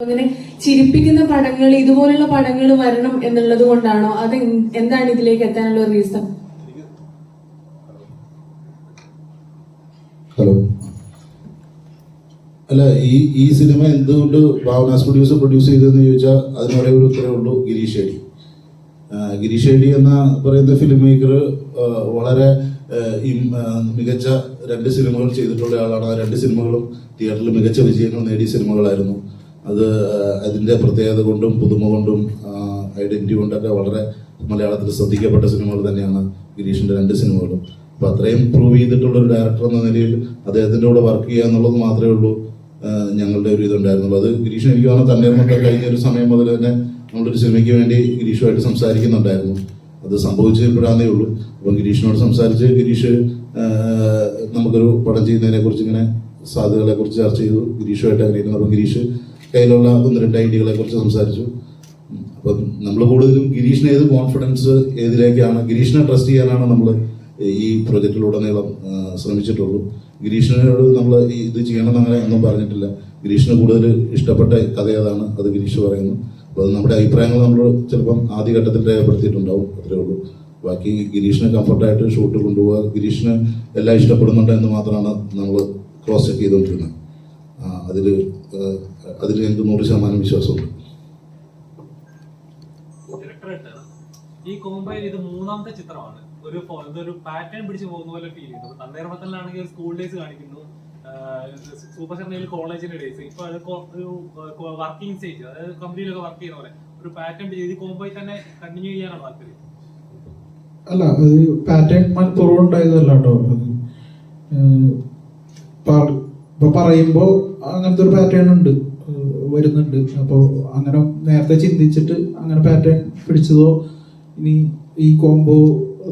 അങ്ങനെ ചിരിപ്പിക്കുന്ന പടങ്ങൾ, ഇതുപോലുള്ള പടങ്ങൾ വരണം എന്നുള്ളത് കൊണ്ടാണോ? അത് എന്താണ് ഇതിലേക്ക് എത്താനുള്ള റീസൺ? ഹലോ, അല്ല, ഈ സിനിമ എന്തുകൊണ്ട് ഭാവന സ്റ്റുഡിയോസ് പ്രൊഡ്യൂസ് ചെയ്തതെന്ന് ചോദിച്ചാൽ അതിന് ഒരേ ഒരു ഉത്തരവേ ഉള്ളൂ: ഗിരീഷ് ഷെഡി. ഗിരീഷ് ഷെഡി എന്ന പറയുന്ന ഫിലിം മേക്കർ വളരെ മികച്ച 2 സിനിമകൾ ചെയ്തിട്ടുള്ള ആളാണ്. ആ 2 സിനിമകളും തിയേറ്ററിൽ മികച്ച വിജയങ്ങൾ നേടിയ സിനിമകളായിരുന്നു. അത് അതിൻ്റെ പ്രത്യേകത കൊണ്ടും പുതുമ കൊണ്ടും ഐഡന്റിറ്റി കൊണ്ടൊക്കെ വളരെ മലയാളത്തിൽ ശ്രദ്ധിക്കപ്പെട്ട സിനിമകൾ തന്നെയാണ് ഗിരീഷിൻ്റെ 2 സിനിമകളും. അപ്പോൾ അത്രയും പ്രൂവ് ചെയ്തിട്ടുള്ള ഒരു ഡയറക്ടർ എന്ന നിലയിൽ അദ്ദേഹത്തിൻ്റെ കൂടെ വർക്ക് ചെയ്യുക എന്നുള്ളത് മാത്രമേ ഉള്ളൂ ഞങ്ങളുടെ ഒരു ഇതുണ്ടായിരുന്നുള്ളൂ. അത് ഗിരീഷ് എനിക്ക് തോന്നുന്നു തണ്ണീർമത്തം കഴിഞ്ഞ ഒരു സമയം മുതൽ തന്നെ നമ്മളൊരു സിനിമയ്ക്ക് വേണ്ടി ഗിരീഷുമായിട്ട് സംസാരിക്കുന്നുണ്ടായിരുന്നു. അത് സംഭവിച്ചപ്പോഴാന്നേ ഉള്ളൂ. അപ്പം ഗിരീഷിനോട് സംസാരിച്ച് ഗിരീഷ് നമുക്കൊരു പടം ചെയ്യുന്നതിനെ കുറിച്ച് ഇങ്ങനെ സാധ്യതകളെ കുറിച്ച് ചർച്ച ചെയ്തു. ഗിരീഷുമായിട്ട് അറിയുന്നത്. അപ്പം ഗിരീഷ് കയ്യിലുള്ള 1-2 ഐഡിയകളെ കുറിച്ച് സംസാരിച്ചു. അപ്പം നമ്മൾ കൂടുതലും ഗിരീഷിന് ഏത് കോൺഫിഡൻസ് ഏതിലേക്കാണ്, ഗിരീഷിനെ ട്രസ്റ്റ് ചെയ്യാനാണ് നമ്മൾ ഈ പ്രൊജക്റ്റിലുടനീളം ശ്രമിച്ചിട്ടുള്ളൂ. ഗിരീഷിനോട് നമ്മൾ ഇത് ചെയ്യണമെന്ന് അങ്ങനെ ഒന്നും പറഞ്ഞിട്ടില്ല. ഗിരീഷിന് കൂടുതൽ ഇഷ്ടപ്പെട്ട കഥ ഏതാണ് അത് ഗിരീഷ് പറയുന്നു. അപ്പോൾ അത് നമ്മുടെ അഭിപ്രായങ്ങൾ നമ്മൾ ചിലപ്പം ആദ്യഘട്ടത്തിൽ രേഖപ്പെടുത്തിയിട്ടുണ്ടാവും, അത്രേ ഉള്ളൂ. ബാക്കി ഗിരീഷിന് കംഫർട്ടായിട്ട് ഷൂട്ട് കൊണ്ടുപോകുക, ഗിരീഷിന് എല്ലാം ഇഷ്ടപ്പെടുന്നുണ്ട് എന്ന് മാത്രമാണ് നമ്മൾ ക്രോസ് ചെക്ക് ചെയ്തുകൊണ്ടിരുന്നത്. അതിൽ എനിക്ക് 100% വിശ്വാസമുണ്ട്. ഈ കോമ്പയിൽ ഇത് 3ാമത്തെ ചിത്രമാണ്. ഇതൊരു പാറ്റേൺ പിടിച്ച് പോകുന്ന പോലെ ഫീൽ ചെയ്യുന്നു. തണ്ണീർമത്തലിലാണെങ്കിൽ സ്കൂൾ ഡേയ്സ് കാണിക്കുന്നു, സൂപ്പർ ചെന്നൈയിൽ കോളേജിന്റെ ഡേയ്സ്, ഇപ്പൊ ഒരു വർക്കിംഗ് സ്റ്റേജ്, അതായത് കമ്പനിയിലൊക്കെ വർക്ക് ചെയ്യുന്ന പോലെ ഒരു പാറ്റേൺ ഈ കോമ്പോയിൽ തന്നെ കണ്ടിന്യൂ ചെയ്യാനാണ് താല്പര്യം. അല്ല, അത് പാറ്റേൺ തുറവുണ്ടായതല്ല കേട്ടോ. ഇപ്പൊ പറയുമ്പോ അങ്ങനത്തെ ഒരു പാറ്റേൺ ഉണ്ട്, വരുന്നുണ്ട്. അപ്പോൾ അങ്ങനെ നേരത്തെ ചിന്തിച്ചിട്ട് അങ്ങനെ പാറ്റേൺ പിടിച്ചതോ ഇനി ഈ കോംബോ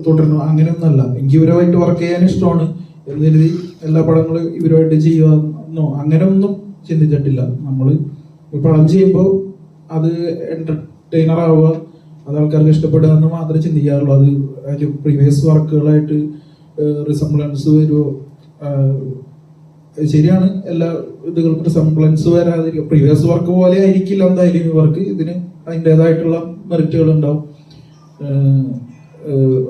തുടരണോ അങ്ങനെയൊന്നുമല്ല. എനിക്ക് ഇവരുമായിട്ട് വർക്ക് ചെയ്യാൻ ഇഷ്ടമാണ് എന്ന് കരുതി എല്ലാ പടങ്ങളും ഇവരുമായിട്ട് ചെയ്യുകയെന്നോ അങ്ങനെ ഒന്നും ചിന്തിച്ചിട്ടില്ല. നമ്മൾ പടം ചെയ്യുമ്പോൾ അത് എന്റർടൈനർ ആവുക, അത് ആൾക്കാർക്ക് ഇഷ്ടപ്പെടുക എന്ന് മാത്രമേ ചിന്തിക്കാറുള്ളൂ. അത് അതിൽ പ്രീവിയസ് വർക്കുകളായിട്ട് റിസംബ്ലൻസ് വരുമോ? ശരിയാണ്, എല്ലാ ഇതുകൾക്കും റിസംബ്ലൻസ് വരാതിരിക്കും. പ്രീവിയസ് വർക്ക് പോലെ ആയിരിക്കില്ല എന്തായാലും ഈ വർക്ക്. ഇതിന് അതിൻ്റെതായിട്ടുള്ള മെറിറ്റുകൾ ഉണ്ടാവും.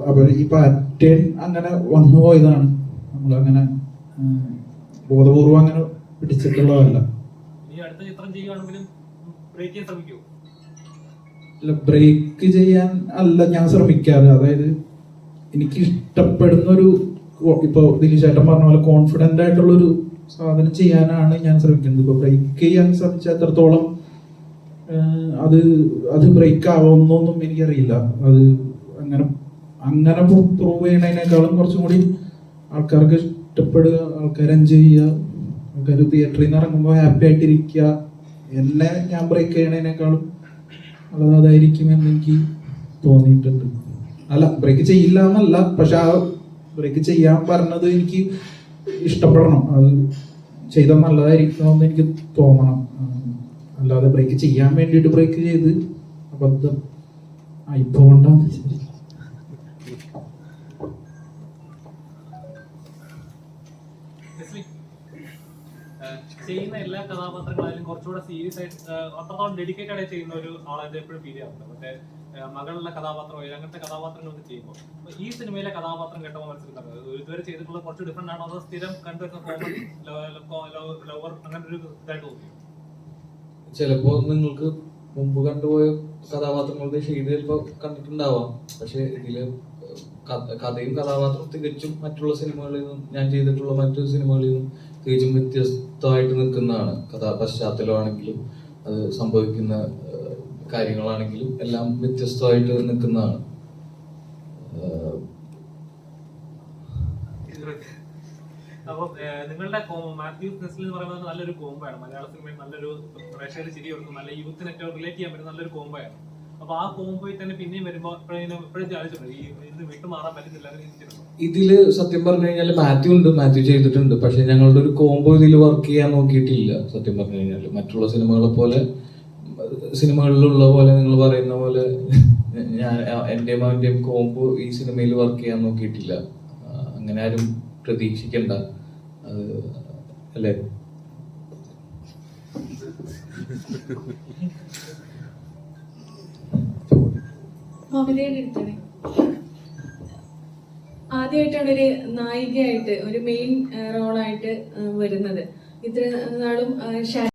അപ്പോൾ ഈ പാറ്റേൺ അങ്ങനെ വന്നു പോയതാണ്. നമ്മളങ്ങനെ ബോധപൂർവം അങ്ങനെ പിടിച്ചിട്ടുള്ളതല്ല. ബ്രേക്ക് ചെയ്യാൻ അല്ല ഞാൻ ശ്രമിക്കാറ്. അതായത് എനിക്ക് ഇഷ്ടപ്പെടുന്ന ഒരു, ഇപ്പൊ ദിലീഷേട്ടൻ പറഞ്ഞ പോലെ കോൺഫിഡന്റ് ആയിട്ടുള്ളൊരു സാധനം ചെയ്യാനാണ് ഞാൻ ശ്രമിക്കുന്നത്. ഇപ്പൊ ബ്രേക്ക് ചെയ്യാൻ ശ്രമിച്ച എത്രത്തോളം അത് ബ്രേക്ക് ആവുമെന്നൊന്നും എനിക്കറിയില്ല. അത് അങ്ങനെ പ്രൂവ് ചെയ്യണതിനേക്കാളും കുറച്ചും കൂടി ആൾക്കാർക്ക് ഇഷ്ടപ്പെടുക, ആൾക്കാർ എൻജോയ് ചെയ്യുക, ആൾക്കാർ തിയേറ്ററിൽ നിന്ന് ഇറങ്ങുമ്പോൾ ഹാപ്പി ആയിട്ടിരിക്കുക. എന്നെ ഞാൻ ബ്രേക്ക് ചെയ്യണതിനേക്കാളും അതായിരിക്കും എന്ന് എനിക്ക് തോന്നിയിട്ടുണ്ട്. അല്ല, ബ്രേക്ക് ചെയ്യില്ല എന്നല്ല, പക്ഷെ ആ ബ്രേക്ക് ചെയ്യാൻ പറഞ്ഞത് എനിക്ക് ഇഷ്ടപ്പെടണം, അത് ചെയ്താൽ നല്ലതായിരിക്കണമെന്ന് എനിക്ക് തോന്നണം. അല്ലാതെ ബ്രേക്ക് ചെയ്യാൻ വേണ്ടിയിട്ട് ബ്രേക്ക് ചെയ്ത് അബദ്ധം ആയിപ്പോണ്ടാന്ന്. ശരി, ചെയ്യുന്ന എല്ലാ കഥാപാത്രങ്ങളായാലും കുറച്ചുകൂടെ സീരിയസ് ആയിട്ട് അത്രത്തോളം ഡെഡിക്കേറ്റഡ് ആയി ചെയ്യുന്ന ഒരു ആളായിട്ട് എപ്പോഴും ഫീൽ ചെയ്യാറുണ്ട്. മറ്റേ മകളുടെ കഥാപാത്രം അങ്ങനത്തെ കഥാപാത്രങ്ങളൊക്കെ ചെയ്യുമ്പോൾ ഈ സിനിമയിലെ കഥാപാത്രം കേട്ടപ്പോൾ മനസ്സിലാക്കുന്നത് ഇതുവരെ ചെയ്തിട്ടുള്ള കുറച്ച് ഡിഫറെന്റ് ആണോ, അതോ സ്ഥിരം കണ്ടുവരുന്ന കോമൺ ലവർ അങ്ങനെ ഒരു ഇതായിട്ട് തോന്നി? ചിലപ്പോ നിങ്ങൾക്ക് മുമ്പ് കണ്ടുപോയ കഥാപാത്രങ്ങളുടെ ഷെയ്ഡ് ചിലപ്പോൾ കണ്ടിട്ടുണ്ടാവാം. പക്ഷെ ഇതില് കഥയും കഥാപാത്രവും തികച്ചും മറ്റുള്ള സിനിമകളിൽ നിന്നും, ഞാൻ ചെയ്തിട്ടുള്ള മറ്റു സിനിമകളിൽ നിന്നും തികച്ചും വ്യത്യസ്തമായിട്ട് നിൽക്കുന്നതാണ്. പശ്ചാത്തലമാണെങ്കിലും അത് സംഭവിക്കുന്ന കാര്യങ്ങളാണെങ്കിലും എല്ലാം വ്യത്യസ്തമായിട്ട് നിൽക്കുന്നതാണ്. അപ്പോൾ നിങ്ങളുടെ മാത്യൂസ് നെസ്ലിൻ എന്ന് പറയുന്നത് നല്ലൊരു കോംബോയാണ്. മലയാള സിനിമയിൽ നല്ലൊരു പ്രേക്ഷകർ ചിരി കൊടുക്കും, നല്ല യൂത്തിനൊക്കെ റിലേറ്റ് ചെയ്യാൻ പറ്റുന്ന നല്ലൊരു കോംബോയാണ്. അപ്പൊ ആ കോംബോയിൽ തന്നെ പിന്നെയും വരുമ്പോൾ എപ്പോഴും ആലോചിച്ചിട്ടുണ്ട് ഇത് വിട്ടുമാറാൻ പറ്റുന്നില്ല. ഇതില് സത്യം പറഞ്ഞു കഴിഞ്ഞാൽ മാത്യു ചെയ്തിട്ടുണ്ട്. പക്ഷെ ഞങ്ങളുടെ ഒരു കോംബോ ഇതിൽ വർക്ക് ചെയ്യാൻ നോക്കിയിട്ടില്ല. സത്യം പറഞ്ഞു കഴിഞ്ഞാൽ മറ്റുള്ള സിനിമകളെ പോലെ, സിനിമകളിലുള്ള പോലെ നിങ്ങൾ പറയുന്ന പോലെ ഞാൻ എന്റെയും കോംബോ ഈ സിനിമയിൽ വർക്ക് ചെയ്യാൻ നോക്കിയിട്ടില്ല. അങ്ങനെ ആരും പ്രതീക്ഷിക്കണ്ട, അല്ലേ? മമതയുടെ അടുത്താണ്. ആദ്യമായിട്ടാണ് ഒരു നായികയായിട്ട് ഒരു മെയിൻ റോളായിട്ട് വരുന്നത്. ഇത്ര നാളും